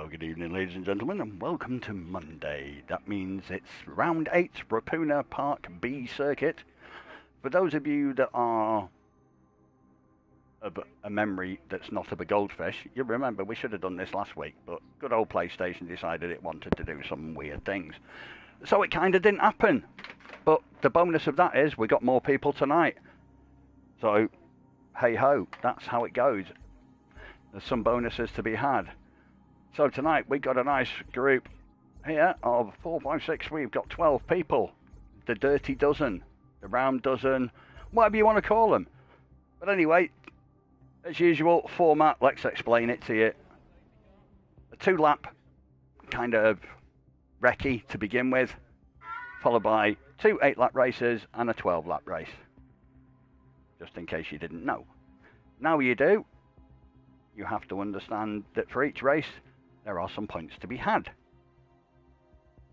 Well, good evening, ladies and gentlemen, and welcome to Monday. That means it's round 8, Ruapuna Park B circuit. For those of you that are of a memory that's not of a goldfish, you remember we should have done this last week, but good old PlayStation decided it wanted to do some weird things. So it kind of didn't happen. But the bonus of that is we got more people tonight. So, hey ho, that's how it goes. There's some bonuses to be had. So tonight we've got a nice group here of 4, 5, 6. We've got 12 people. The dirty dozen, the round dozen, whatever you want to call them. But anyway, as usual, format, let's explain it to you. A 2-lap kind of recce to begin with, followed by 2 8-lap races and a 12-lap race. Just in case you didn't know. Now you do. You have to understand that for each race, there are some points to be had.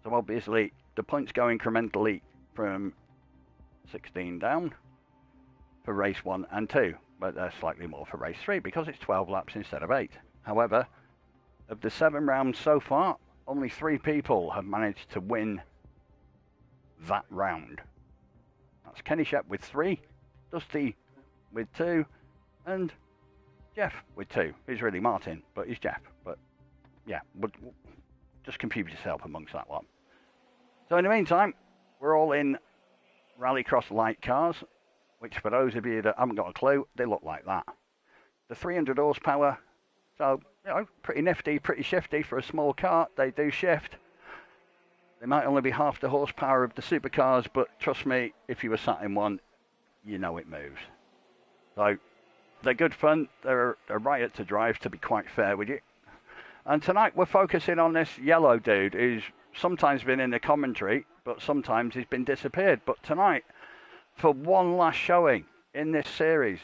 So obviously, the points go incrementally from 16 down for race 1 and 2, but they're slightly more for race 3 because it's 12 laps instead of 8. However, of the 7 rounds so far, only 3 people have managed to win that round. That's Kenny Shep with 3, Dusty with 2, and Jeff with 2. He's really Martin, but he's Jeff. But yeah, just confuse yourself amongst that lot. So in the meantime, we're all in Rallycross light cars, which for those of you that haven't got a clue, they look like that. The 300 horsepower, so you know, pretty nifty, pretty shifty for a small car. They do shift. They might only be half the horsepower of the supercars, but trust me, if you were sat in one, you know it moves. So they're good fun. They're a riot to drive, to be quite fair with you. And tonight we're focusing on this yellow dude who's sometimes been in the commentary, but sometimes he's been disappeared. But tonight, for one last showing in this series,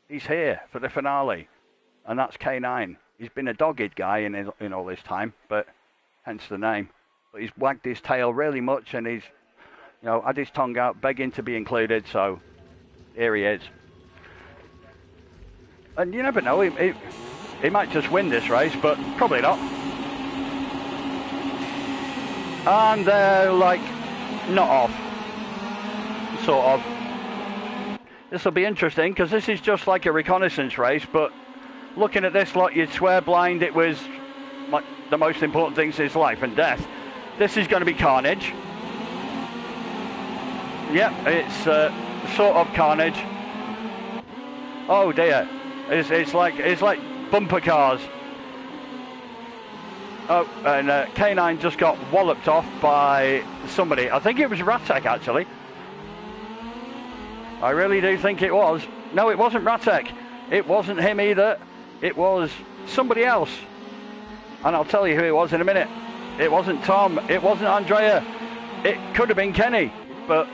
he's here for the finale, and that's K9. He's been a dogged guy in all this time, but hence the name. But he's wagged his tail really much, and he's, you know, had his tongue out, begging to be included. So here he is. And you never know, he might just win this race, but probably not. And they're like, not off. Sort of. This will be interesting, because this is just like a reconnaissance race, but looking at this lot, you'd swear blind it was like the most important thing since life and death. This is going to be carnage. Yep, it's sort of carnage. Oh dear. It's like bumper cars. Oh, and K9 just got walloped off by somebody. I think it was Ratek, actually. I really do think it was. No, it wasn't Ratek. It wasn't him either. It was somebody else. And I'll tell you who it was in a minute. It wasn't Tom. It wasn't Andrea. It could have been Kenny. But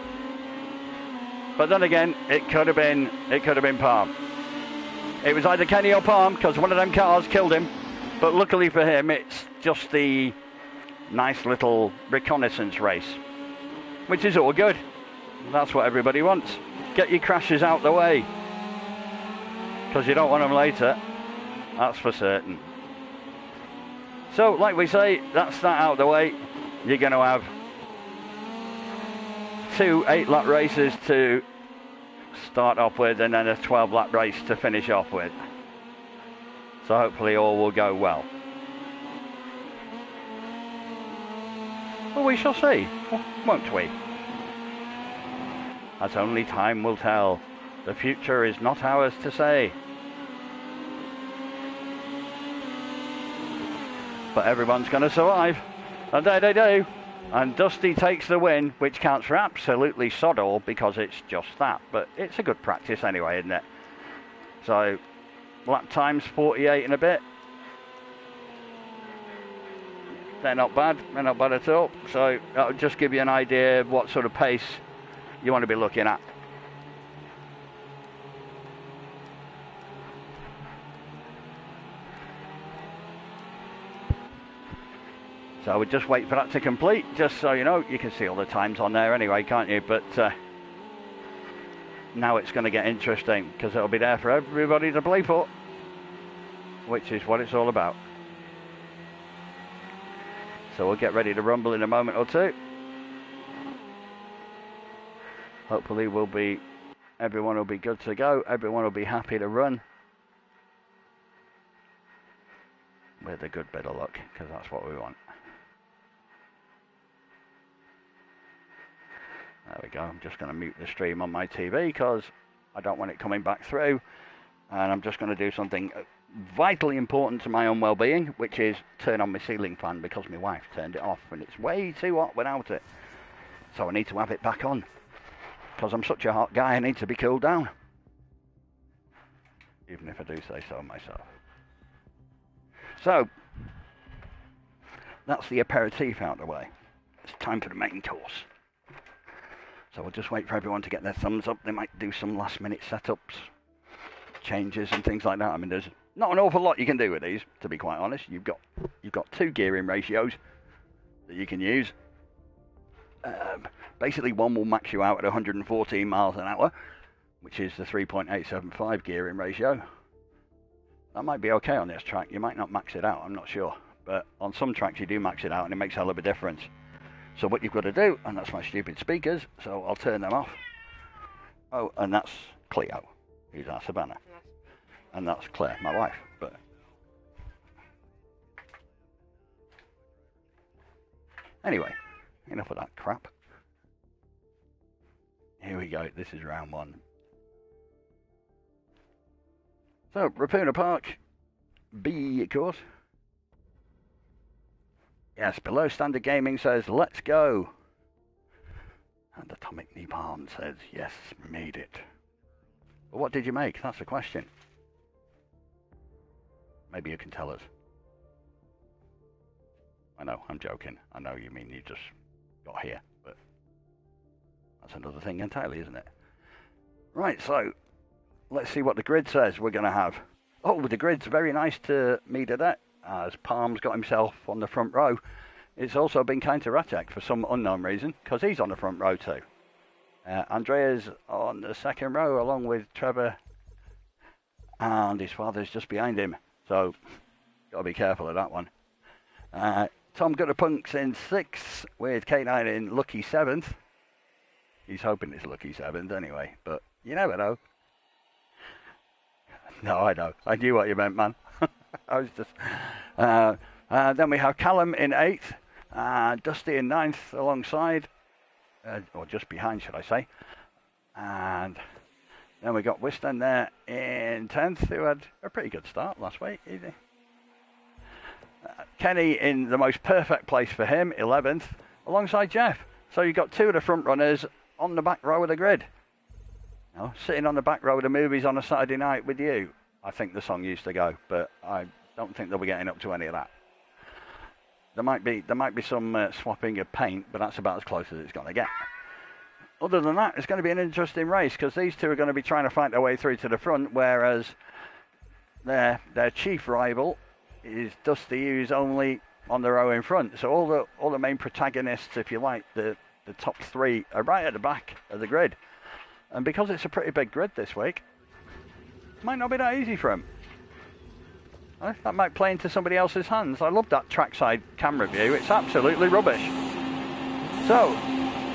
then again, it could have been Palm. It was either Kenny or Palm, because one of them cars killed him. But luckily for him, it's just the nice little reconnaissance race, which is all good. That's what everybody wants. Get your crashes out the way, because you don't want them later. That's for certain. So, like we say, that's that out the way. You're going to have 2 8-lap races to start off with, and then a 12-lap race to finish off with. So hopefully all will go well. Well, we shall see, won't we? As only time will tell. The future is not ours to say. But everyone's going to survive. And there they do. And Dusty takes the win, which counts for absolutely sod all, because it's just that. But it's a good practice anyway, isn't it? So, lap times 48 and a bit. They're not bad. They're not bad at all. So, that'll just give you an idea of what sort of pace you want to be looking at. So I would just wait for that to complete, just so you know. You can see all the times on there anyway, can't you? But now it's going to get interesting, because it'll be there for everybody to play for, which is what it's all about. So we'll get ready to rumble in a moment or two. Hopefully everyone will be good to go. Everyone will be happy to run. With a good bit of luck, because that's what we want. There we go. I'm just going to mute the stream on my TV because I don't want it coming back through. And I'm just going to do something vitally important to my own well-being, which is turn on my ceiling fan because my wife turned it off and it's way too hot without it. So I need to have it back on because I'm such a hot guy. I need to be cooled down, even if I do say so myself. So that's the aperitif out of the way. It's time for the main course. So we'll just wait for everyone to get their thumbs up. They might do some last minute setups, changes and things like that. I mean, there's not an awful lot you can do with these, to be quite honest. You've got two gearing ratios that you can use. Basically, one will max you out at 114 miles an hour, which is the 3.875 gearing ratio. That might be okay on this track. You might not max it out, I'm not sure. But on some tracks you do max it out and it makes a hell of a difference. So what you've got to do, and that's my stupid speakers, so I'll turn them off. Oh, and that's Cleo, who's our Savannah. Yes. And that's Claire, my wife. But anyway, enough of that crap. Here we go, this is round one. So, Ruapuna Park, B course. Yes, Below Standard Gaming says, let's go. And Atomic Knee Palm says, yes, made it. But what did you make? That's the question. Maybe you can tell us. I know, I'm joking. I know you mean you just got here, but that's another thing entirely, isn't it? Right, so let's see what the grid says we're going to have. Oh, the grid's very nice to me today, as Palm's got himself on the front row. It's also been kind to Ratek for some unknown reason, because he's on the front row too. Andrea's on the second row, along with Trevor, and his father's just behind him. So, got to be careful of that one. Tom Gutterpunk's in 6th, with K9 in lucky 7th. He's hoping it's lucky 7th anyway, but you never know. No, I know. I knew what you meant, man. I was just... then we have Callum in 8th, Dusty in 9th alongside, or just behind, should I say. And then we got Wiston there in 10th, who had a pretty good start last week. Kenny in the most perfect place for him, 11th, alongside Jeff. So you've got two of the front runners on the back row of the grid. You know, sitting on the back row of the movies on a Saturday night with you. I think the song used to go, but I don't think they'll be getting up to any of that. There might be some swapping of paint, but that's about as close as it's going to get. Other than that, it's going to be an interesting race because these two are going to be trying to fight their way through to the front, whereas their chief rival is Dusty, who's only on the row in front. So all the main protagonists, if you like, the top three are right at the back of the grid. And because it's a pretty big grid this week, it might not be that easy for them. That might play into somebody else's hands. I love that trackside camera view. It's absolutely rubbish. So,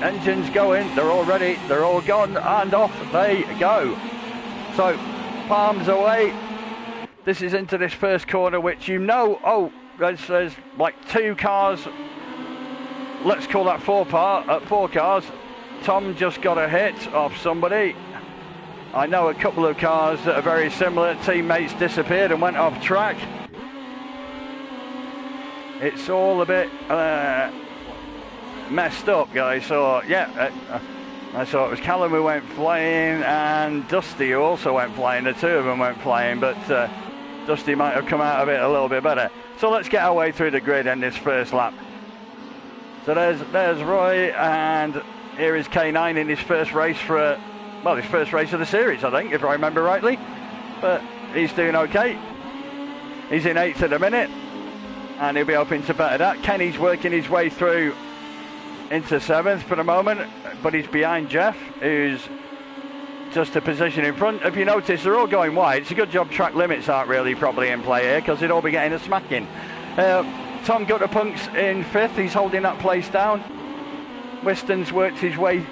engines going. They're all ready. They're all gone. And off they go. So, palms away. This is into this first corner, which you know... Oh, there's like two cars. Let's call that four cars. Tom just got a hit off somebody. I know a couple of cars that are very similar. Teammates disappeared and went off track. It's all a bit messed up, guys. So, yeah, I saw it was Callum who went flying and Dusty who also went flying. The two of them went flying, but Dusty might have come out of it a little bit better. So let's get our way through the grid in this first lap. So there's Roy, and here is K9 in his first race his first race of the series, I think, if I remember rightly. But he's doing okay. He's in 8th at the minute, and he'll be hoping to better that. Kenny's working his way through into 7th for the moment, but he's behind Jeff, who's just a position in front. If you notice, they're all going wide. It's a good job track limits aren't really properly in play here, because they'd all be getting a smacking. Tom Gutterpunk's in 5th, he's holding that place down. Wiston's worked his way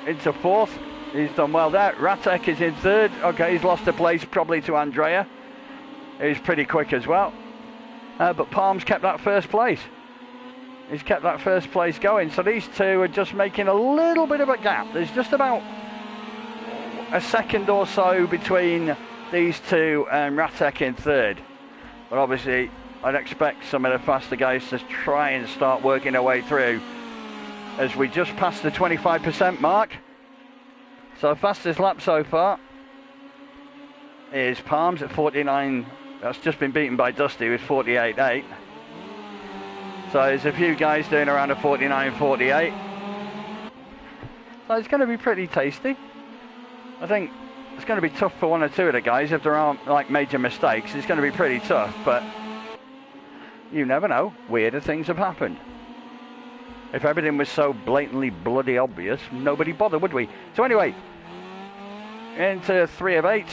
into 4th, he's done well there. Ratek is in 3rd, okay, he's lost a place probably to Andrea. He's pretty quick as well. But Palm's kept that 1st place. He's kept that 1st place going, so these two are just making a little bit of a gap. There's just about a second or so between these two and Ratek in 3rd. But obviously, I'd expect some of the faster guys to try and start working their way through as we just passed the 25% mark. So fastest lap so far is Palms at 49. That's just been beaten by Dusty with 48.8. So there's a few guys doing around a 49.48. So it's going to be pretty tasty. I think it's going to be tough for one or two of the guys if there aren't like major mistakes. It's going to be pretty tough, but you never know. Weirder things have happened. If everything was so blatantly bloody obvious, nobody bothered, would we? So anyway, into 3 of 8,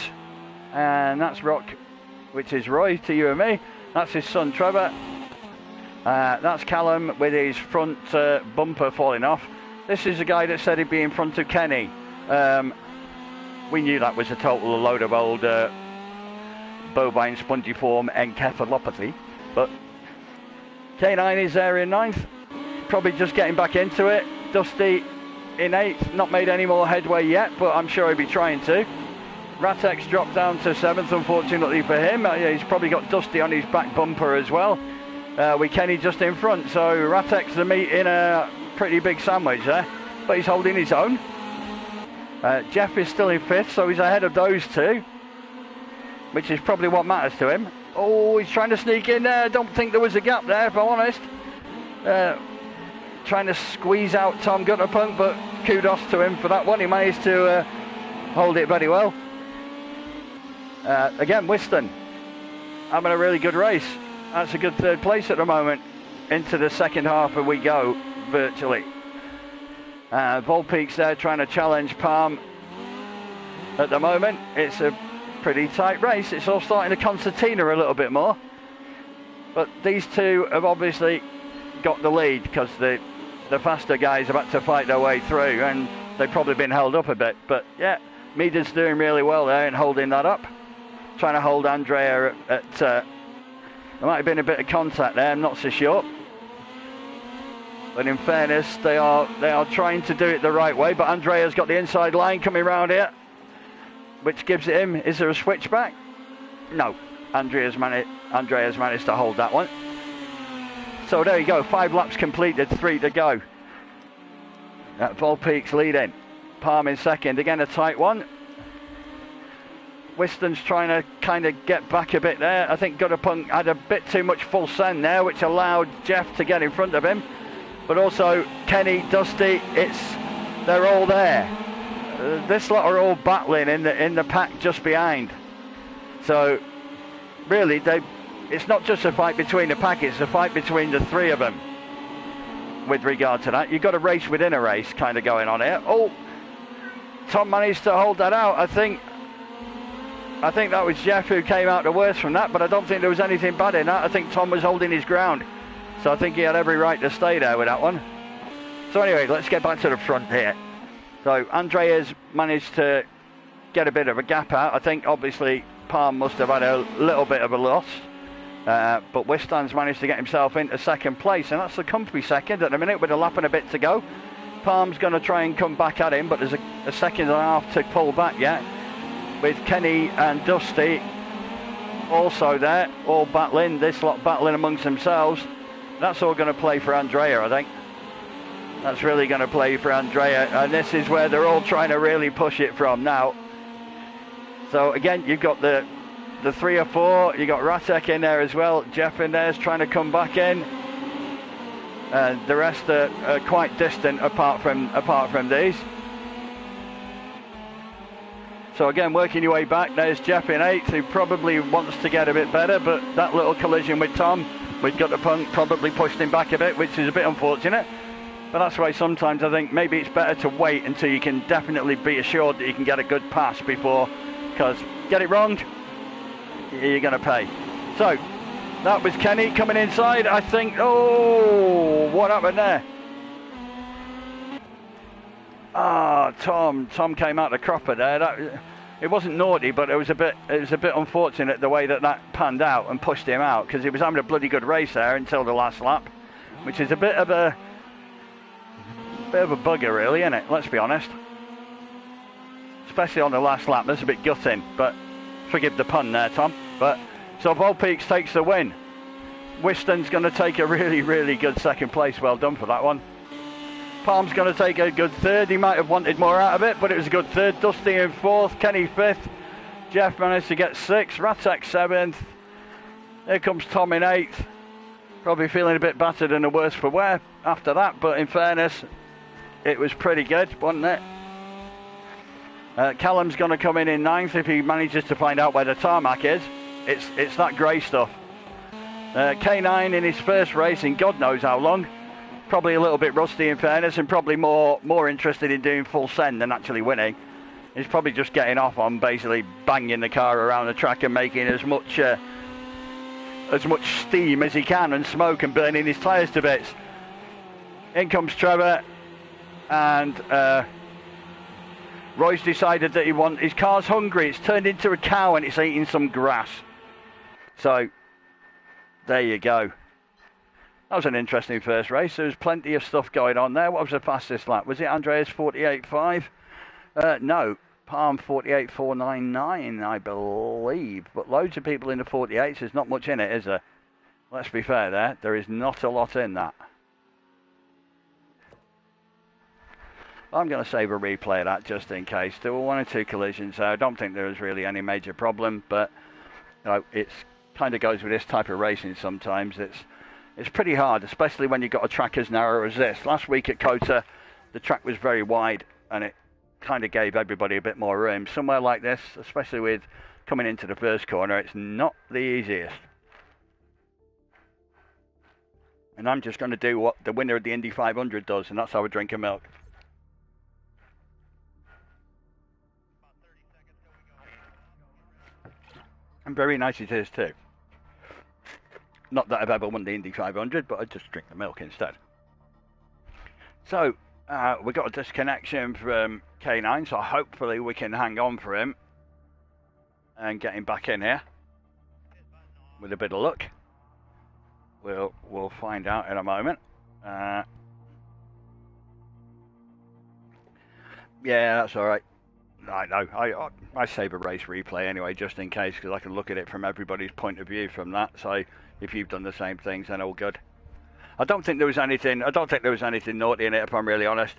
and that's Rock, which is Roy to you and me. That's his son Trevor. That's Callum with his front bumper falling off. This is a guy that said he'd be in front of Kenny. We knew that was a total load of old bovine spongiform encephalopathy, but K9 is there in 9th, probably just getting back into it. Dusty in 8th, not made any more headway yet, but I'm sure he'll be trying to. Ratek's dropped down to 7th, unfortunately for him. He's probably got Dusty on his back bumper as well, with Kenny just in front, so Ratek's the meat in a pretty big sandwich there, but he's holding his own. Jeff is still in 5th, so he's ahead of those two, which is probably what matters to him. Oh, he's trying to sneak in there. I don't think there was a gap there, if I'm honest. Trying to squeeze out Tom Gutterpunk, but kudos to him for that one. He managed to hold it very well. Again, Wiston having a really good race. That's a good 3rd place at the moment. Into the second half and we go, virtually. Volpeak's there trying to challenge Palm at the moment. It's a pretty tight race. It's all starting to concertina a little bit more. But these two have obviously got the lead because the faster guys have had to fight their way through and they've probably been held up a bit. But yeah, Meader's doing really well there and holding that up. Trying to hold Andrea at there might have been a bit of contact there, I'm not so sure. But in fairness, they are trying to do it the right way. But Andrea's got the inside line coming round here, which gives it him. Is there a switchback? No. Andrea's managed to hold that one. So there you go. 5 laps completed, 3 to go. Volpeak's leading. Palm in 2nd. Again, a tight one. Wiston's trying to kind of get back a bit there. I think Gutterpunk had a bit too much full send there, which allowed Jeff to get in front of him. But also Kenny, Dusty, they're all there. This lot are all battling in the pack just behind. So really, it's not just a fight between the pack, it's a fight between the 3 of them. With regard to that, you've got a race within a race kind of going on here. Oh, Tom managed to hold that out. I think that was Jeff who came out the worst from that, but I don't think there was anything bad in that. I think Tom was holding his ground. So I think he had every right to stay there with that one. So anyway, let's get back to the front here. So Andrea's managed to get a bit of a gap out. I think obviously Palm must have had a little bit of a loss. But Wiston's managed to get himself into 2nd place, and that's the comfy 2nd at the minute with a lap and a bit to go. Palm's going to try and come back at him, but there's a 2.5 seconds to pull back yet. With Kenny and Dusty also there, all battling, this lot battling amongst themselves. That's all going to play for Andrea, I think. That's really going to play for Andrea, and this is where they're all trying to really push it from now. So again, you've got the 3 or 4, you got Ratek in there as well, Jeff in there is trying to come back in, and the rest are quite distant apart from these. So again, working your way back, there's Jeff in 8th, who probably wants to get a bit better, but that little collision with Tom, with Gutterpunk, probably pushed him back a bit, which is a bit unfortunate. But that's why sometimes I think maybe it's better to wait until you can definitely be assured that you can get a good pass before, because get it wrong, you're going to pay. So That was Kenny coming inside, I think. Oh, what happened there? Ah, Tom came out the cropper there. It wasn't naughty, but it was a bit unfortunate the way that panned out and pushed him out, because he was having a bloody good race there until the last lap, which is a bit of a bugger, really, isn't it? Let's be honest. Especially on the last lap, that's a bit gutting. But forgive the pun there, Tom. But so Bold Peaks takes the win. Whiston's going to take a really, really good second place. Well done for that one. Palm's going to take a good third. He might have wanted more out of it, but it was a good third. Dusty in fourth, Kenny fifth. Jeff managed to get sixth. Ratek seventh. Here comes Tom in eighth. Probably feeling a bit battered and a worse for wear after that, but in fairness, it was pretty good, wasn't it? Callum's going to come in ninth if he manages to find out where the tarmac is. It's that grey stuff. K9 in his first race in God knows how long. Probably a little bit rusty in fairness, and probably more interested in doing full send than actually winning. He's probably just getting off on basically banging the car around the track and making as much steam as he can and smoke and burning his tyres to bits. In comes Trevor, and Roy's decided that his car's hungry. It's turned into a cow and it's eating some grass. So there you go. That was an interesting first race. There was plenty of stuff going on there. What was the fastest lap? Was it Andreas 48.5? No, Palm 48.499, I believe. But loads of people in the 48s. There's not much in it, is there? Let's be fair there. There is not a lot in that. I'm going to save a replay of that just in case. There were one or two collisions, so I don't think there was really any major problem. But you know, it's kind of goes with this type of racing sometimes. It's pretty hard, especially when you've got a track as narrow as this. Last week at Kota, the track was very wide and it kind of gave everybody a bit more room. Somewhere like this, especially with coming into the first corner, it's not the easiest. And I'm just going to do what the winner of the Indy 500 does, and that's have a drink of milk. And very nice it is too. Not that I've ever won the Indy 500, but I just drink the milk instead. So, we got a disconnection from K9, so hopefully we can hang on for him and get him back in here. With a bit of luck. We'll find out in a moment. Yeah, that's alright. I know. I save a race replay anyway, just in case, because I can look at it from everybody's point of view from that. So if you've done the same things, then all good. I don't think there was anything naughty in it, if I'm really honest.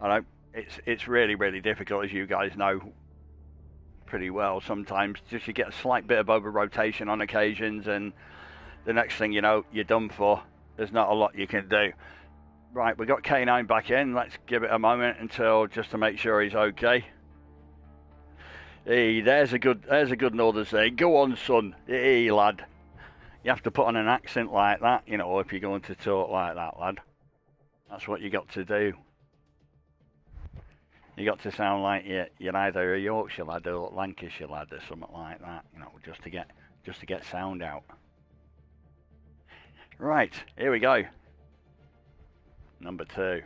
I know it's really, really difficult, as you guys know pretty well. Sometimes just you get a slight bit of over rotation on occasions, and the next thing you know, you're done for. There's not a lot you can do. Right, we got K9 back in. Let's give it a moment until just to make sure he's okay. Hey, there's a good northern saying. Go on, son. Hey, lad. You have to put on an accent like that, you know, if you're going to talk like that, lad. That's what you got to do. You got to sound like you're either a Yorkshire lad or a Lancashire lad or something like that, you know, just to get sound out. Right, here we go. Number 2.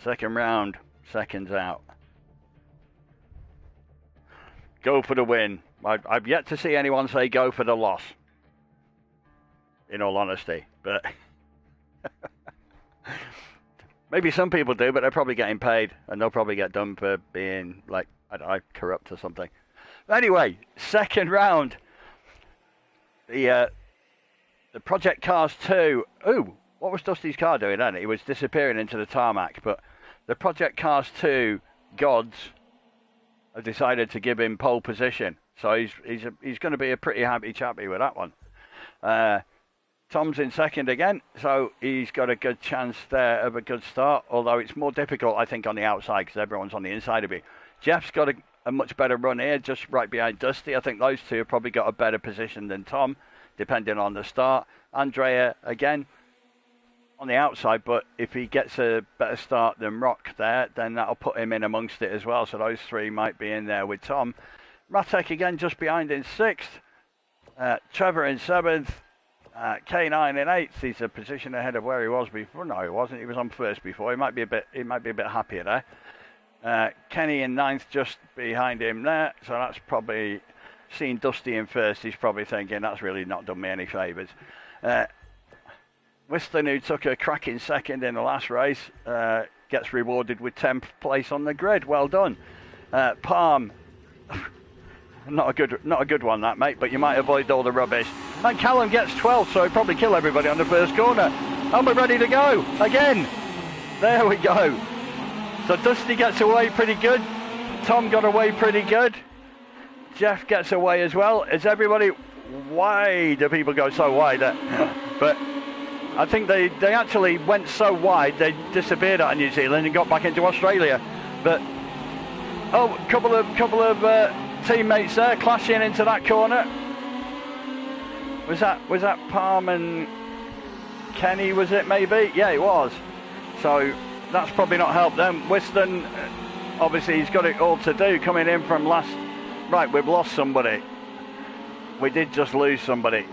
Second round, seconds out. Go for the win. I've yet to see anyone say go for the loss, in all honesty, but maybe some people do, but they're probably getting paid, and they'll probably get done for being, like, I don't know, corrupt or something. But anyway, second round, the Project Cars 2, ooh, what was Dusty's car doing then? It was disappearing into the tarmac, but the Project Cars 2 gods have decided to give him pole position. So he's going to be a pretty happy chappy with that one. Tom's in second again, so he's got a good chance there of a good start, although it's more difficult, I think, on the outside because everyone's on the inside of it. Jeff's got a much better run here, just right behind Dusty. I think those two have probably got a better position than Tom, depending on the start. Andrea, again, on the outside, but if he gets a better start than Rock there, then that'll put him in amongst it as well, so those three might be in there with Tom. Ratek again just behind in 6th. Trevor in 7th. K9 in 8th. He's a position ahead of where he was before. No, he wasn't. He was on first before. He might be a bit happier there. Kenny in 9th, just behind him there. So that's probably, seeing Dusty in first, he's probably thinking that's really not done me any favours. Whiston, who took a cracking second in the last race, gets rewarded with 10th place on the grid. Well done. Palm, not a good one that, mate, but you might avoid all the rubbish. And Callum gets 12th, so he'll probably kill everybody on the first corner. And we're ready to go again. There we go. So Dusty gets away pretty good. Tom got away pretty good. Jeff gets away as well. Is everybody, why do people go so wide? But I think they actually went so wide they disappeared out of New Zealand and got back into Australia. But oh, couple of teammates there clashing into that corner. Was that Palm and Kenny? Was it maybe? Yeah, it was. So that's probably not helped them. Whiston, obviously he's got it all to do coming in from last. Right, we've lost somebody. We did just lose somebody.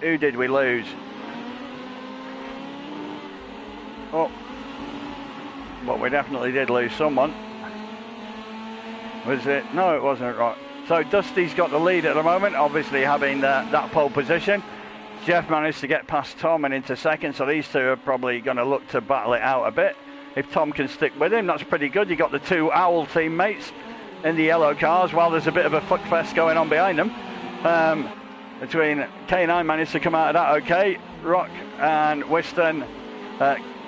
Who did we lose? Oh, well, we definitely did lose someone. Was it? No, it wasn't. Right. So Dusty's got the lead at the moment, obviously having that pole position. Jeff managed to get past Tom and into second, so these two are probably going to look to battle it out a bit. If Tom can stick with him, that's pretty good. You got the two Owl teammates in the yellow cars, while there's a bit of a fuckfest going on behind them. Between K9 managed to come out of that okay. Rock and Whiston.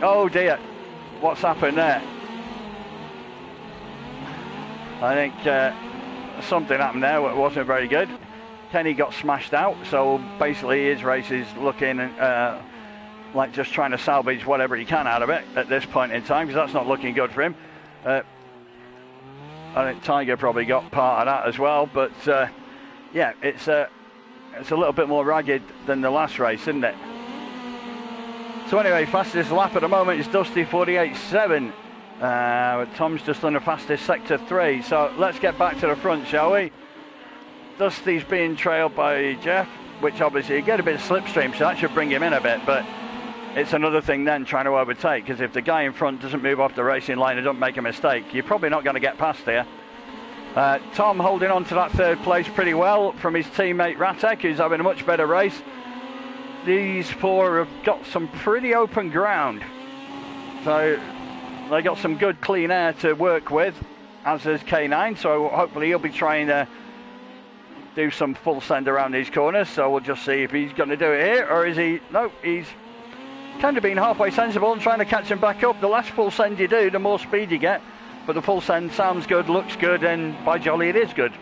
Oh dear, what's happened there? I think something happened there that wasn't very good. Kenny got smashed out, so basically his race is looking like just trying to salvage whatever he can out of it at this point in time, because that's not looking good for him. I think Tiger probably got part of that as well, but yeah, it's a little bit more ragged than the last race, isn't it? So anyway, fastest lap at the moment is Dusty 48.7. Tom's just done the fastest sector 3. So let's get back to the front, shall we? Dusty's being trailed by Jeff, which obviously you get a bit of slipstream, so that should bring him in a bit, but it's another thing then trying to overtake, because if the guy in front doesn't move off the racing line and don't make a mistake, you're probably not going to get past here. Tom holding on to that third place pretty well from his teammate Ratek, who's having a much better race. These four have got some pretty open ground, so they got some good clean air to work with, as is K9, so hopefully he'll be trying to do some full send around these corners, so we'll just see if he's going to do it here, or is he... No, he's kind of being halfway sensible and trying to catch him back up. The less full send you do, the more speed you get, but the full send sounds good, looks good, and by jolly it is good.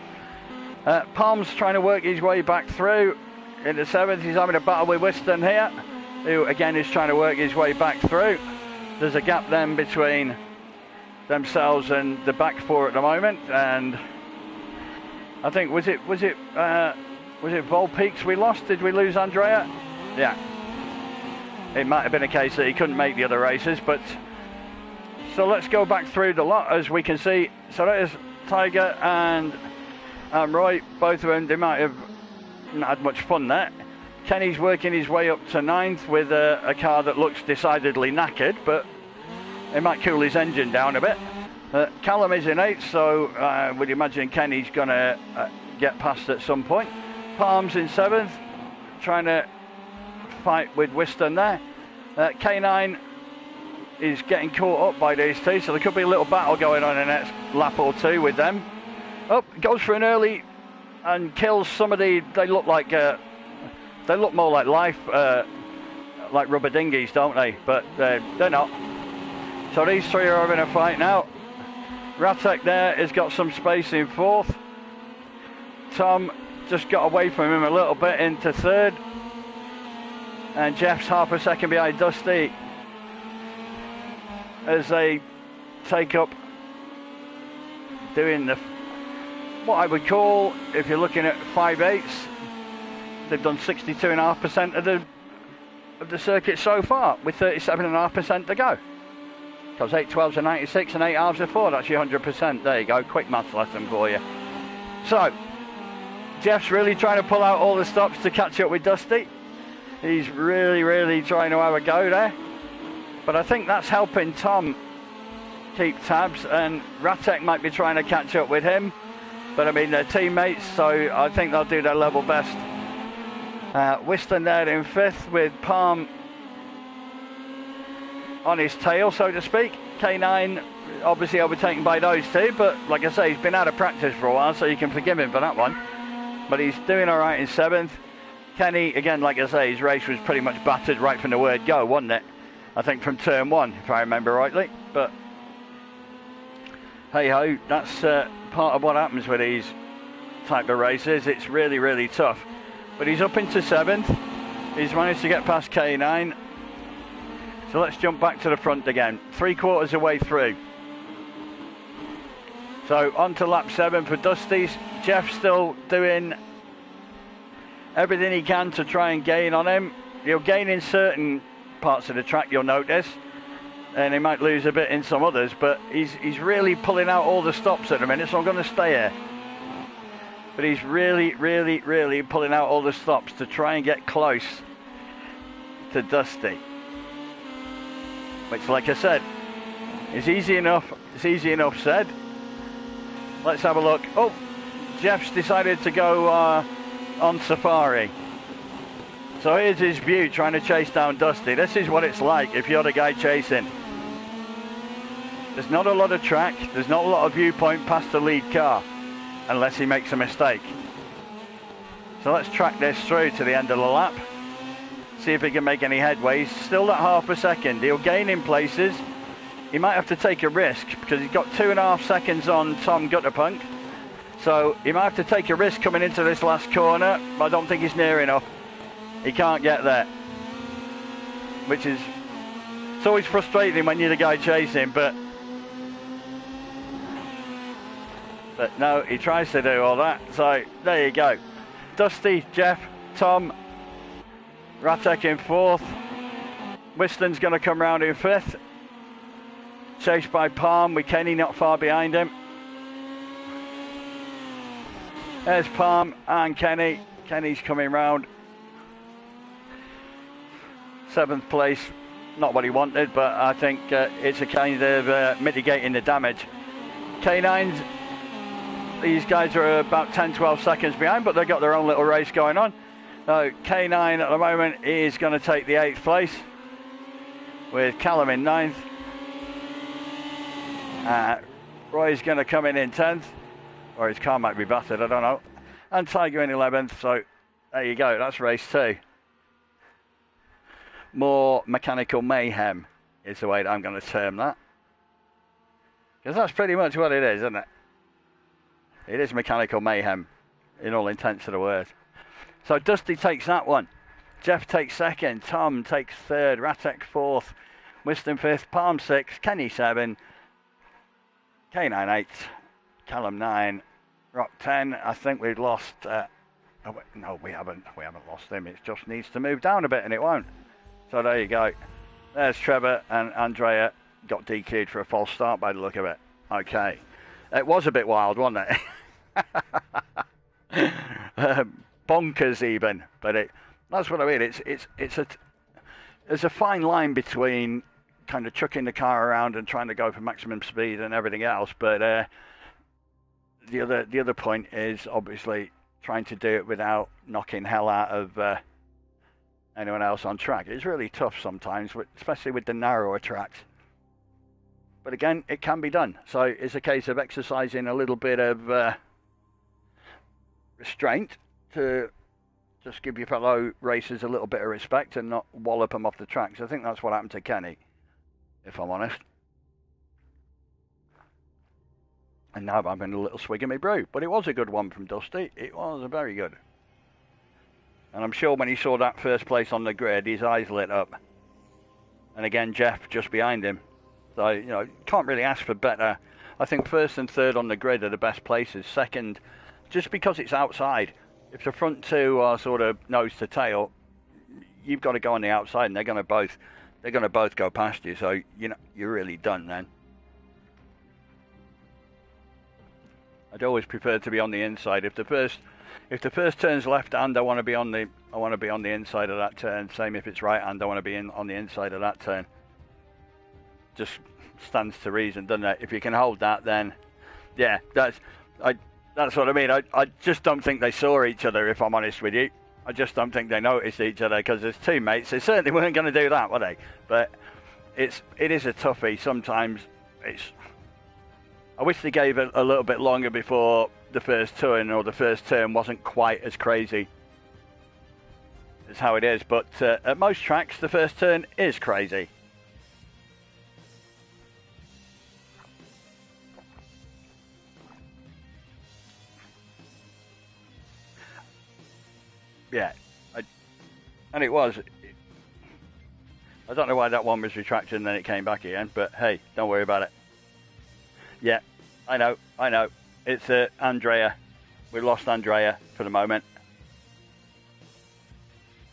Palm's trying to work his way back through. In the 7th, he's having a battle with Whiston here, who again is trying to work his way back through. There's a gap then between themselves and the back four at the moment, and I think was it Volpeaks we lost? Did we lose Andrea? Yeah. It might have been a case that he couldn't make the other races, but so let's go back through the lot as we can see. So there's Tiger and Roy, both of them. They might have not had much fun there. Kenny's working his way up to 9th with a car that looks decidedly knackered, but it might cool his engine down a bit. Callum is in 8th, so I would imagine Kenny's going to get past at some point. Palm's in 7th, trying to fight with Whiston there. K9 is getting caught up by these two, so there could be a little battle going on in the next lap or two with them. Oh, goes for an early and kills somebody. They look like they look more like like rubber dinghies, don't they? But they're not. So these three are having a fight now. Ratek there has got some space in 4th. Tom just got away from him a little bit into 3rd. And Jeff's half a second behind Dusty as they take up doing what I would call, if you're looking at 5/8, they've done 62.5% of the circuit so far, with 37.5% to go. Because 8/12s are 96 and 8/2s are 4. That's your 100%. There you go. Quick maths lesson for you. So Jeff's really trying to pull out all the stops to catch up with Dusty. He's really trying to have a go there. But I think that's helping Tom keep tabs, and Ratek might be trying to catch up with him. But I mean, they're teammates, so I think they'll do their level best. Whiston there in 5th with Palm on his tail, so to speak. K9 obviously overtaken by those two, but like I say, he's been out of practice for a while, so you can forgive him for that one. But he's doing all right in 7th. Kenny, again, like I say, his race was pretty much battered right from the word go, wasn't it? I think from turn 1, if I remember rightly. But hey-ho, that's part of what happens with these type of races. It's really tough. But he's up into 7th. He's managed to get past K9. So let's jump back to the front again. 3/4 of the way through. So on to lap 7 for Dusty's. Jeff still doing everything he can to try and gain on him. He'll gain in certain parts of the track, you'll notice. And he might lose a bit in some others, but he's really pulling out all the stops at the minute, so I'm going to stay here. But he's really pulling out all the stops to try and get close to Dusty. Which, like I said, is easy enough. It's easy enough said. Let's have a look. Oh, Jeff's decided to go on safari. So here's his view, trying to chase down Dusty. This is what it's like if you're the guy chasing. There's not a lot of track. There's not a lot of viewpoint past the lead car, unless he makes a mistake. So let's track this through to the end of the lap. See if he can make any headway. He's still at half a second. He'll gain in places. He might have to take a risk because he's got 2.5 seconds on Tom Gutterpunk. So he might have to take a risk coming into this last corner, but I don't think he's near enough. He can't get there. Which is, it's always frustrating when you're the guy chasing, but no, he tries to do all that. So there you go. Dusty, Jeff, Tom, Ratek in 4th. Whiston's going to come round in 5th. Chased by Palm with Kenny not far behind him. There's Palm and Kenny. Kenny's coming round. 7th place. Not what he wanted, but I think it's a kind of mitigating the damage. K9's, these guys are about 10-12 seconds behind, but they've got their own little race going on. So K9 at the moment is going to take the 8th place with Callum in 9th. Roy's going to come in 10th, or his car might be battered, I don't know. And Tiger in 11th, so there you go, that's race 2. More mechanical mayhem is the way that I'm going to term that. Because that's pretty much what it is, isn't it? It is mechanical mayhem, in all intents of the word. So Dusty takes that one. Jeff takes 2nd. Tom takes 3rd. Ratek 4th. Whiston 5th. Palm 6th. Kenny 7. K9 8th. Callum 9. Rock 10. I think we've lost... no, we haven't. We haven't lost him. It just needs to move down a bit, and it won't. So there you go. There's Trevor, and Andrea got DQ'd for a false start by the look of it. Okay. It was a bit wild, wasn't it? Bonkers even, but that's what I mean. There's a fine line between kind of chucking the car around and trying to go for maximum speed and everything else, but the other point is obviously trying to do it without knocking hell out of anyone else on track. It's really tough sometimes, especially with the narrower tracks. But again, it can be done. So it's a case of exercising a little bit of restraint to just give your fellow racers a little bit of respect and not wallop them off the tracks. I think that's what happened to Kenny, if I'm honest. And now I'm having a little swig of my brew. But it was a good one from Dusty. It was a very good. And I'm sure when he saw that first place on the grid, his eyes lit up. And again, Jeff just behind him. So, you know, can't really ask for better. I think 1st and 3rd on the grid are the best places. 2nd, just because it's outside. If the front 2 are sort of nose to tail, you've got to go on the outside, and they're going to both go past you. So, you know, you're really done then. I'd always prefer to be on the inside. If the first If the first turn's left hand, I want to be on the inside of that turn. Same if it's right hand, I want to be on the inside of that turn. Just stands to reason, doesn't it? If you can hold that, then yeah, that's what I mean. I just don't think they saw each other, if I'm honest with you. I just don't think they noticed each other, because as teammates, they certainly weren't going to do that, were they? But it is a toughie. Sometimes I wish they gave it a little bit longer before the first turn, or the first turn wasn't quite as crazy as how it is. But at most tracks, the first turn is crazy. Yeah, and it was. I don't know why that one was retracted and then it came back again, but hey, don't worry about it. Yeah, I know. It's Andrea. We lost Andrea for the moment.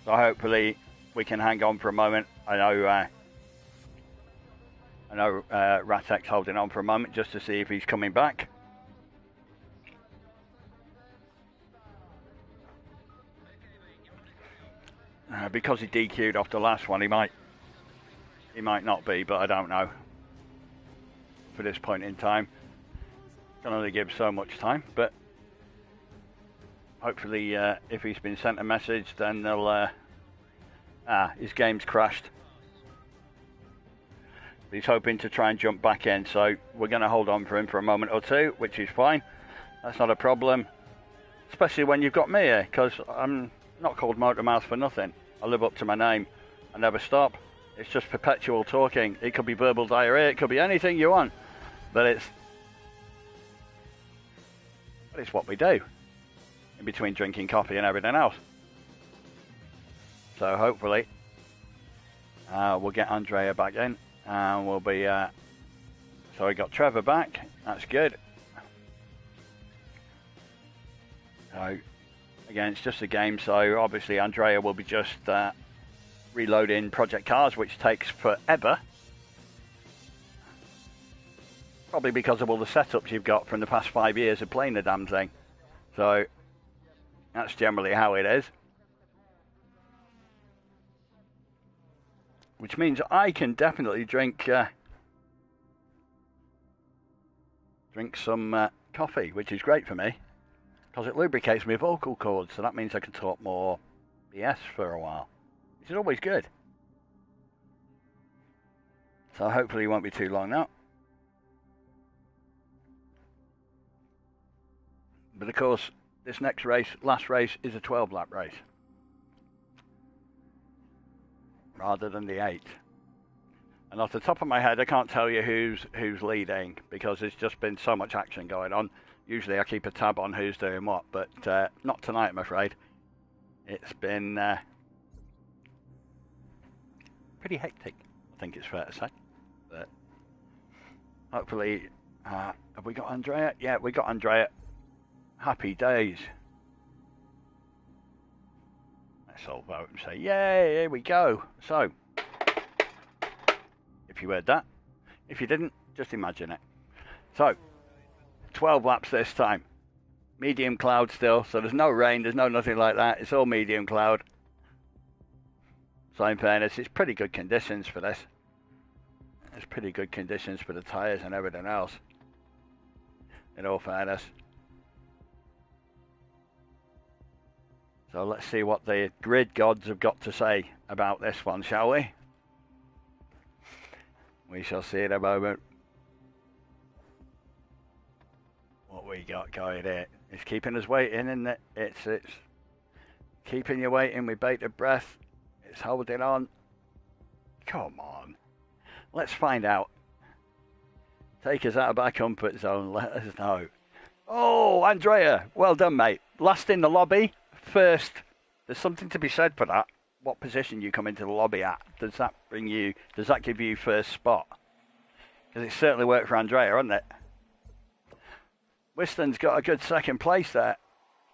So hopefully we can hang on for a moment. I know Ratek's holding on for a moment just to see if he's coming back. Because he DQ'd off the last one, he might not be, but I don't know. For this point in time, can only give so much time, but hopefully, if he's been sent a message, then they'll. His game's crashed. He's hoping to try and jump back in, so we're going to hold on for him for a moment or two, which is fine. That's not a problem, especially when you've got me here, because I'm not called Motormouth for nothing. I live up to my name. I never stop. It's just perpetual talking. It could be verbal diarrhea. It could be anything you want. But it's what we do in between drinking coffee and everything else. So hopefully we'll get Andrea back in, and we'll be. So we got Trevor back. That's good. So again, it's just a game. So obviously Andrea will be just reloading project cars, which takes forever. Probably because of all the setups you've got from the past 5 years of playing the damn thing. So that's generally how it is. Which means I can definitely drink some coffee, which is great for me, because it lubricates my vocal cords, so that means I can talk more BS for a while, which is always good. So hopefully it won't be too long now. But of course, this next race, last race, is a 12-lap race rather than the 8. And off the top of my head, I can't tell you who's leading, because there's just been so much action going on. Usually I keep a tab on who's doing what, but not tonight, I'm afraid. It's been pretty hectic, I think it's fair to say. But hopefully, have we got Andrea? Yeah, we got Andrea. Happy days. Let's all vote and say, yay, here we go. So, if you heard that, if you didn't, just imagine it. So, 12 laps this time. Medium cloud still, so there's no rain, there's no nothing like that. It's all medium cloud. So in fairness, it's pretty good conditions for this. It's pretty good conditions for the tyres and everything else, in all fairness. So let's see what the grid gods have got to say about this one, shall we? We shall see in a moment what we got going here. It's keeping us waiting, isn't it? It's keeping you waiting with bated breath. It's holding on. Come on. Let's find out. Take us out of our comfort zone. Let us know. Oh, Andrea. Well done, mate. Last in the lobby. First. There's something to be said for that. What position you come into the lobby at. Does that give you first spot? Because it certainly worked for Andrea, hasn't it? Whiston's got a good second place there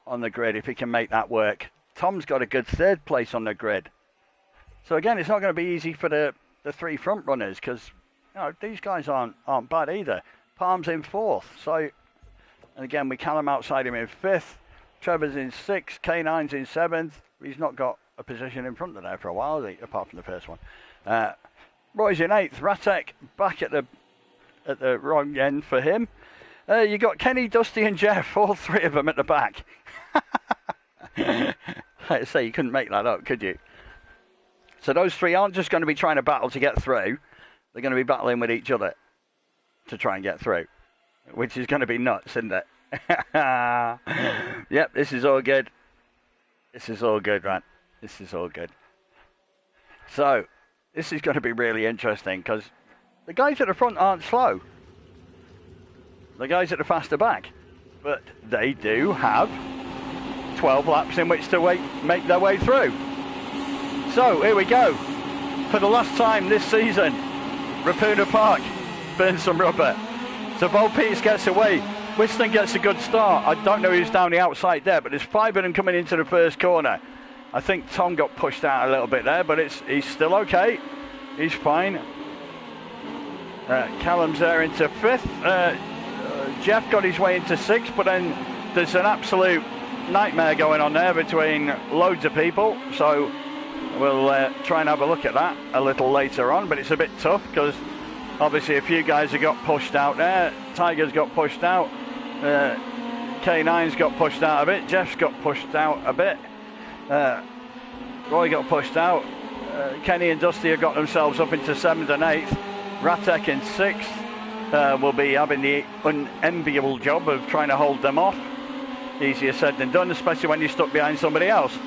on the grid, if he can make that work. Tom's got a good third place on the grid. So again, it's not going to be easy for the three front runners, because these guys aren't bad either. Palm's in fourth, so, and again, we Callum outside him in fifth. Trevor's in 6th, K9's in 7th. He's not got a position in front of there for a while, apart from the first one. Roy's in 8th, Ratek back at the wrong end for him. You got Kenny, Dusty and Jeff, all three of them at the back. Like I say, you couldn't make that up, could you? So those three aren't just going to be trying to battle to get through. They're going to be battling with each other to try and get through, which is going to be nuts, isn't it? Yep, this is all good. This is all good, man. This is all good. So, this is going to be really interesting because the guys at the front aren't slow. The guys at the faster back. But they do have 12 laps in which to make their way through. So, here we go. For the last time this season, Ruapuna Park burns some rubber. So, Volpeats gets away. Whiston gets a good start. I don't know who's down the outside there, but there's 5 of them coming into the first corner. I think Tom got pushed out a little bit there, but he's still okay. He's fine. Callum's there into 5th. Jeff got his way into 6th, but then there's an absolute nightmare going on there between loads of people. So we'll try and have a look at that a little later on, but it's a bit tough because obviously a few guys have got pushed out there. Tiger's got pushed out. K9's got pushed out a bit. Jeff's got pushed out a bit. Roy got pushed out. Kenny and Dusty have got themselves up into 7th and 8th. Ratek in 6th will be having the unenviable job of trying to hold them off. Easier said than done, especially when you're stuck behind somebody else.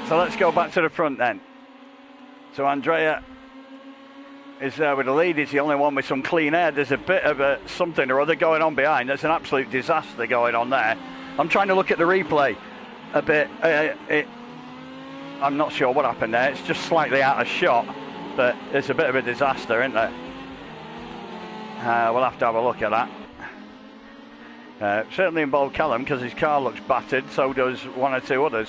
So let's go back to the front then. So Andrea is there with the lead. He's the only one with some clean air. There's a bit of something or other going on behind. There's an absolute disaster going on there. I'm trying to look at the replay a bit. I'm not sure what happened there. It's just slightly out of shot, but it's a bit of a disaster, isn't it? We'll have to have a look at that. Certainly involved Callum because his car looks battered. So does one or two others.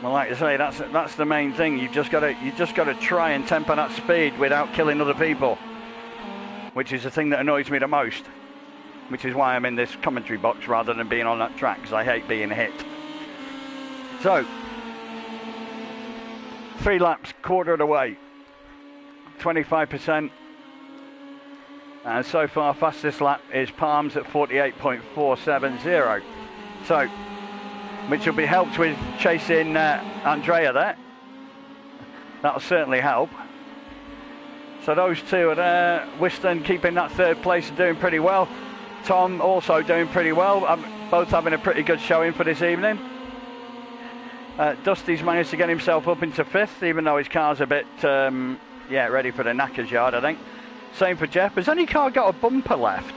Well, like I say, that's the main thing. You've just got to try and temper that speed without killing other people, which is the thing that annoys me the most. Which is why I'm in this commentary box rather than being on that track, because I hate being hit. So, 3 laps, quarter of the way, 25%. And so far, fastest lap is Palms at 48.470. So, which will be helped with chasing Andrea there. That'll certainly help. So those two are there. Whiston keeping that 3rd place and doing pretty well. Tom also doing pretty well. Both having a pretty good showing for this evening. Dusty's managed to get himself up into 5th, even though his car's a bit, ready for the knacker's yard, I think. Same for Jeff. Has any car got a bumper left?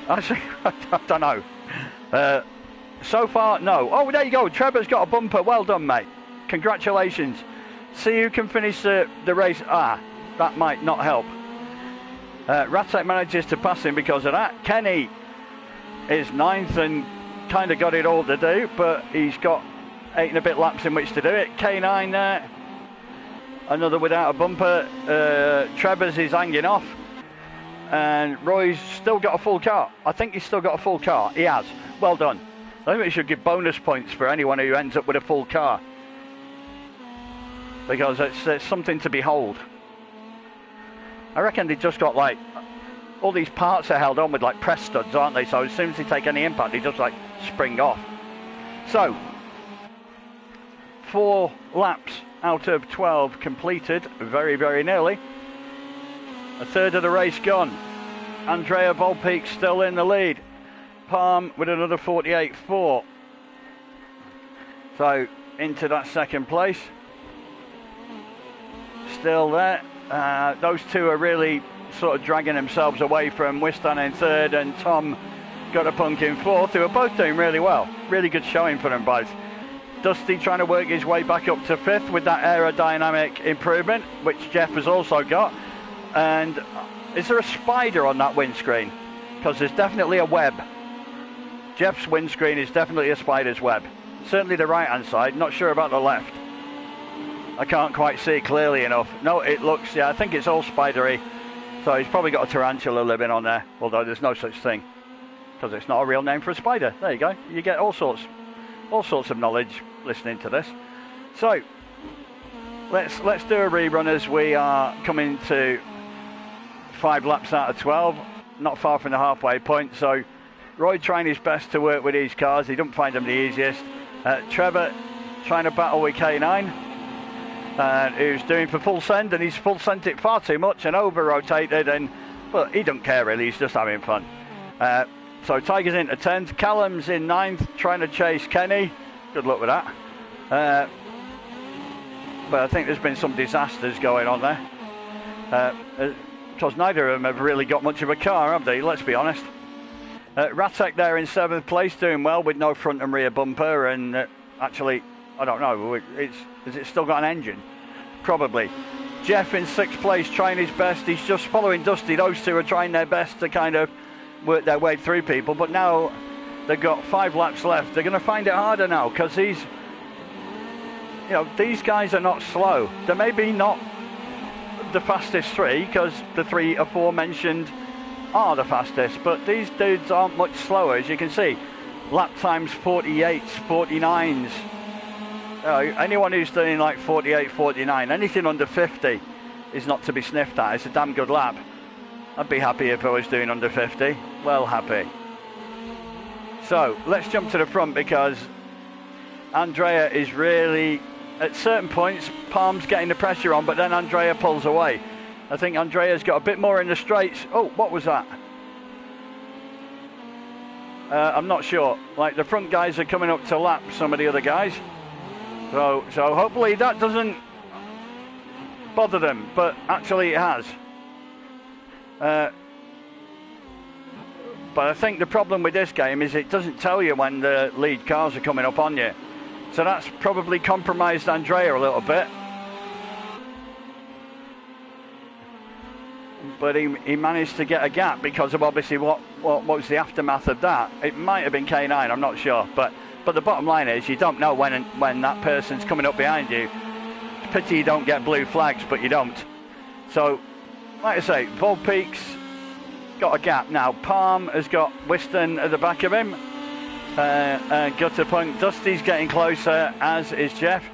I don't know. So far, no. Oh, there you go. Trevor's got a bumper. Well done, mate. Congratulations. See who can finish the race. That might not help. Ratek manages to pass him because of that. Kenny is 9th and kind of got it all to do, but he's got 8 and a bit laps in which to do it. K9 there. Another without a bumper. Trevor's is hanging off. And Roy's still got a full car. I think he's still got a full car. He has. Well done. I think we should give bonus points for anyone who ends up with a full car. Because it's something to behold. I reckon they just got like, all these parts are held on with like press studs, aren't they? So as soon as they take any impact, they just like spring off. So, 4 laps out of 12 completed, very, very nearly. A third of the race gone. Andrea Volpeats still in the lead. Palm with another 48.4. So, into that second place. Still there. Those two are really sort of dragging themselves away from Whiston in 3rd and Tom got a punk in 4th, who are both doing really well. Really good showing for them both. Dusty trying to work his way back up to 5th with that aerodynamic improvement, which Jeff has also got. And is there a spider on that windscreen? Because there's definitely a web. Jeff's windscreen is definitely a spider's web. Certainly the right-hand side, not sure about the left. I can't quite see clearly enough. No, it looks, I think it's all spidery. So he's probably got a tarantula living on there, although there's no such thing, because it's not a real name for a spider. There you go. You get all sorts of knowledge listening to this. So let's do a rerun as we are coming to 5 laps out of 12, not far from the halfway point. So Roy trying his best to work with these cars. He don't find them the easiest. Trevor trying to battle with K9, who's doing for full send, and he's full sent it far too much and over rotated, but he don't care really. He's just having fun. So Tiger's into 10th, Callum's in 9th, trying to chase Kenny. Good luck with that. But I think there's been some disasters going on there, because neither of them have really got much of a car, have they? Let's be honest. Ratek there in 7th place, doing well with no front and rear bumper, and actually, I don't know, has it still got an engine? Probably. Jeff in 6th place, trying his best. He's just following Dusty. Those two are trying their best to kind of work their way through people, but now they've got 5 laps left. They're going to find it harder now, because these guys are not slow. They may be not the fastest 3, because the 3 aforementioned are the fastest, but these dudes aren't much slower, as you can see. Lap times 48s, 49s. Anyone who's doing like 48, 49, anything under 50 is not to be sniffed at. It's a damn good lap. I'd be happy if I was doing under 50. Well, happy. So let's jump to the front, because Andrea is really, at certain points, Palm's getting the pressure on, but then Andrea pulls away. I think Andrea's got a bit more in the straights. Oh, what was that? I'm not sure. Like, the front guys are coming up to lap some of the other guys. So hopefully that doesn't bother them, but actually it has. But I think the problem with this game is it doesn't tell you when the lead cars are coming up on you. So that's probably compromised Andrea a little bit. But he managed to get a gap because of obviously what was the aftermath of that. It might have been K9, I'm not sure. But the bottom line is you don't know when that person's coming up behind you. It's a pity you don't get blue flags, but you don't. So, like I say, Volpeak's got a gap now. Palm has got Whiston at the back of him. Gutterpunk, Dusty's getting closer, as is Jeff.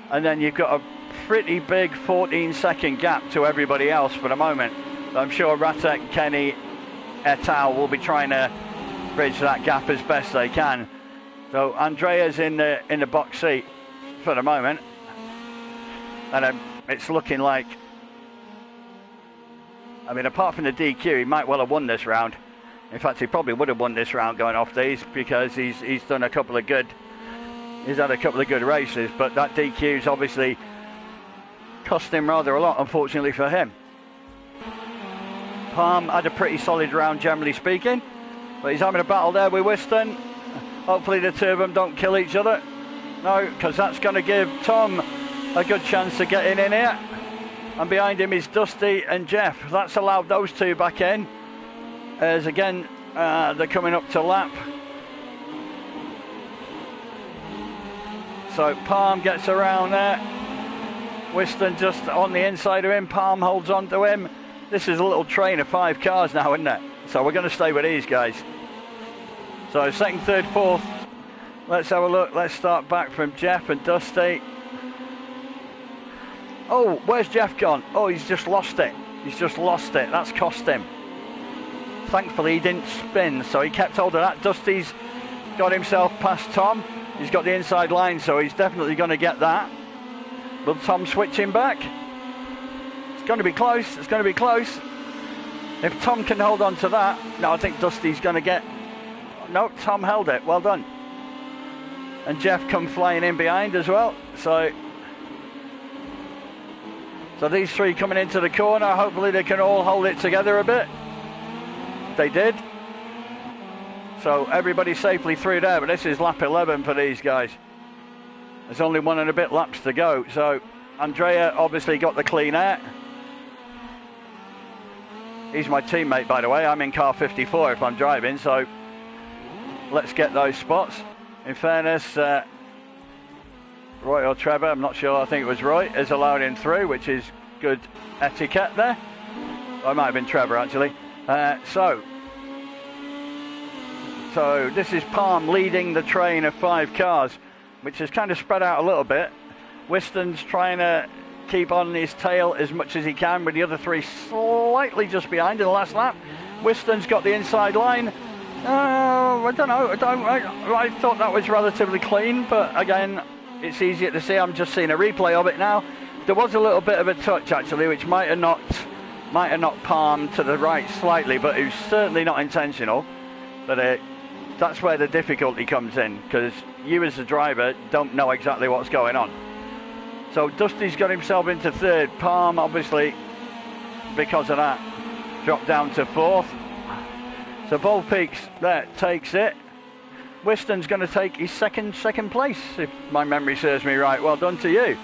And then you've got a pretty big 14-second gap to everybody else for the moment. I'm sure Ratek, Kenny, et al. Will be trying to bridge that gap as best they can. So Andrea's in the box seat for the moment, and it's looking like, I mean, apart from the DQ, he might well have won this round. In fact, he probably would have won this round going off these, because he's done a couple of good. He's had a couple of good races, but that DQ's obviously cost him rather a lot, unfortunately for him. Palm had a pretty solid round, generally speaking, but he's having a battle there with Whiston. Hopefully the two of them don't kill each other. No, because that's going to give Tom a good chance of getting in here. And behind him is Dusty and Jeff. That's allowed those two back in. As again, they're coming up to lap. So Palm gets around there. Whiston just on the inside of him. Palm holds on to him. This is a little train of 5 cars now, isn't it? So we're going to stay with these guys. So 2nd, 3rd, 4th. Let's have a look. Let's start back from Jeff and Dusty. Oh, where's Jeff gone? Oh, he's just lost it. He's just lost it. That's cost him. Thankfully, he didn't spin, so he kept hold of that. Dusty's got himself past Tom. He's got the inside line, so he's definitely going to get that. Will Tom switch him back? It's going to be close. It's going to be close. If Tom can hold on to that. No, I think Dusty's going to get... No, Tom held it. Well done. And Jeff come flying in behind as well. So these three coming into the corner. Hopefully they can all hold it together a bit. They did. So everybody safely through there. But this is lap 11 for these guys. There's only 1 and a bit laps to go. So Andrea obviously got the clean air. He's my teammate, by the way. I'm in car 54 if I'm driving. So let's get those spots. In fairness, Roy or Trevor, I'm not sure, I think it was Roy, has allowed him through, which is good etiquette there. It might have been Trevor, actually. So this is Palm leading the train of 5 cars, which has kind of spread out a little bit. Whiston's trying to keep on his tail as much as he can, with the other 3 slightly just behind in the last lap. Whiston's got the inside line. I don't know. I thought that was relatively clean, but again, it's easier to see. I'm just seeing a replay of it now. There was a little bit of a touch, actually, which might have knocked Palm to the right slightly, but it was certainly not intentional. But that's where the difficulty comes in, because you as the driver don't know exactly what's going on. So Dusty's got himself into 3rd. Palm, obviously, because of that, dropped down to 4th. So Bold Peaks there takes it. Whiston's going to take his second place, if my memory serves me right. Well done to you.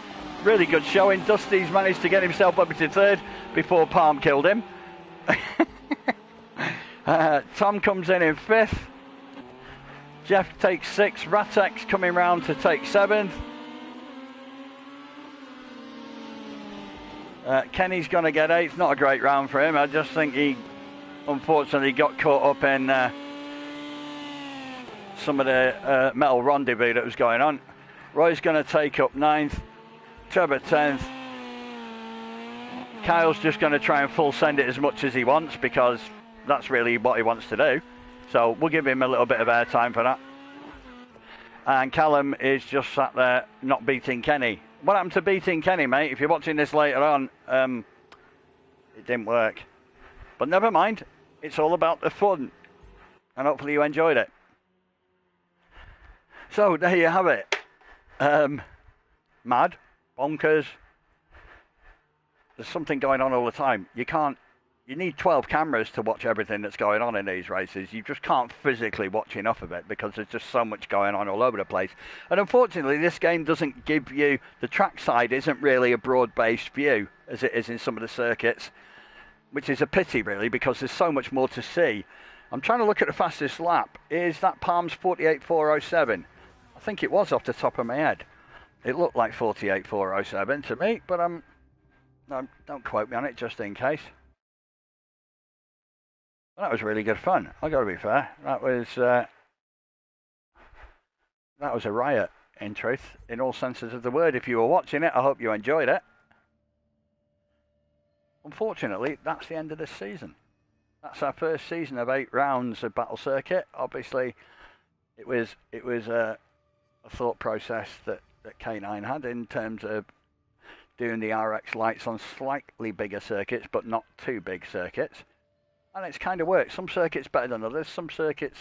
Really good showing. Dusty's managed to get himself up into 3rd before Palm killed him. Tom comes in 5th. Jeff takes 6th. Ratex coming round to take 7th. Kenny's going to get 8th. Not a great round for him. I just think he unfortunately got caught up in some of the metal rendezvous that was going on. Roy's going to take up 9th. Trevor 10th. Kyle's just going to try and full send it as much as he wants, because that's really what he wants to do. So we'll give him a little bit of airtime for that. And Callum is just sat there not beating Kenny. What happened to beating Kenny, mate? If you're watching this later on, it didn't work. But never mind. It's all about the fun. And hopefully you enjoyed it. So there you have it. Mad. Bonkers. There's something going on all the time. You need 12 cameras to watch everything that's going on in these races. You just can't physically watch enough of it, because there's just so much going on all over the place. And unfortunately, this game doesn't give you, the trackside isn't really a broad-based view as it is in some of the circuits, which is a pity, really, because there's so much more to see. I'm trying to look at the fastest lap. Is that Palm's 48.407? I think it was off the top of my head. It looked like 48.407 to me, but no, don't quote me on it, just in case. That was really good fun. I got to be fair. That was a riot, in truth, in all senses of the word. If you were watching it, I hope you enjoyed it. Unfortunately, that's the end of this season. That's our first season of 8 rounds of Battle Circuit. Obviously, it was a thought process that K9 had in terms of doing the RX lights on slightly bigger circuits, but not too big circuits. And it's kind of worked. Some circuits better than others. Some circuits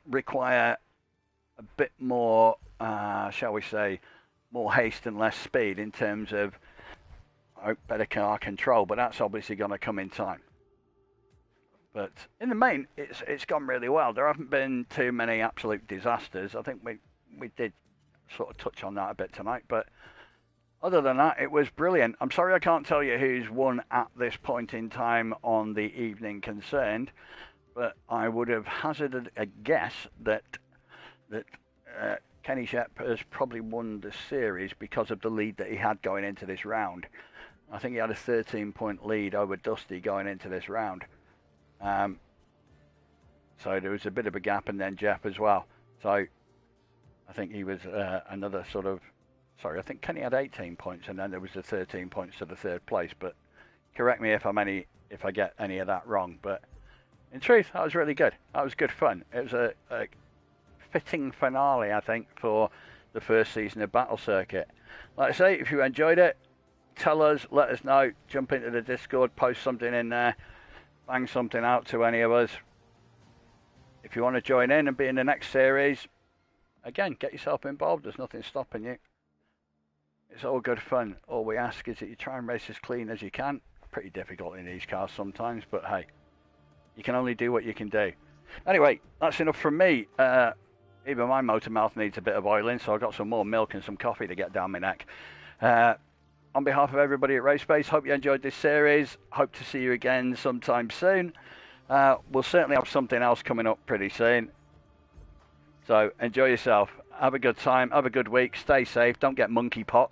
require a bit more, shall we say, more haste and less speed in terms of better car control. But that's obviously going to come in time. But in the main, it's gone really well. There haven't been too many absolute disasters. I think we did sort of touch on that a bit tonight. But other than that, it was brilliant. I'm sorry I can't tell you who's won at this point in time on the evening concerned, but I would have hazarded a guess that Kenny Shep has probably won the series because of the lead that he had going into this round. I think he had a 13-point lead over Dusty going into this round. So there was a bit of a gap, and then Jeff as well. So I think he was another sort of... Sorry, I think Kenny had 18 points, and then there was the 13 points to the 3rd place. But correct me if I get any of that wrong. But in truth, that was really good. That was good fun. It was a fitting finale, I think, for the first season of Battle Circuit. Like I say, if you enjoyed it, tell us, let us know. Jump into the Discord, post something in there, bang something out to any of us. If you want to join in and be in the next series, again, get yourself involved. There's nothing stopping you. It's all good fun. All we ask is that you try and race as clean as you can. Pretty difficult in these cars sometimes, but hey, you can only do what you can do. Anyway, that's enough from me. Even my motor mouth needs a bit of oiling, so I've got some more milk and some coffee to get down my neck. On behalf of everybody at RaceBase, hope you enjoyed this series. Hope to see you again sometime soon. We'll certainly have something else coming up pretty soon. So enjoy yourself. Have a good time. Have a good week. Stay safe. Don't get monkeypox,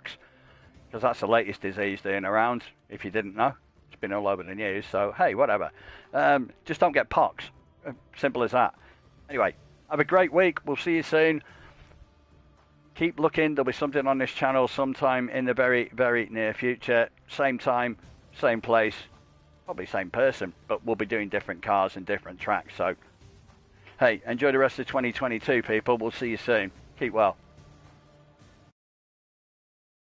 because that's the latest disease doing around, if you didn't know. It's been all over the news. So, hey, whatever. Just don't get pox. Simple as that. Anyway, have a great week. We'll see you soon. Keep looking. There'll be something on this channel sometime in the very, very near future. Same time, same place, probably same person, but we'll be doing different cars and different tracks. So, hey, enjoy the rest of 2022, people. We'll see you soon. Keep well.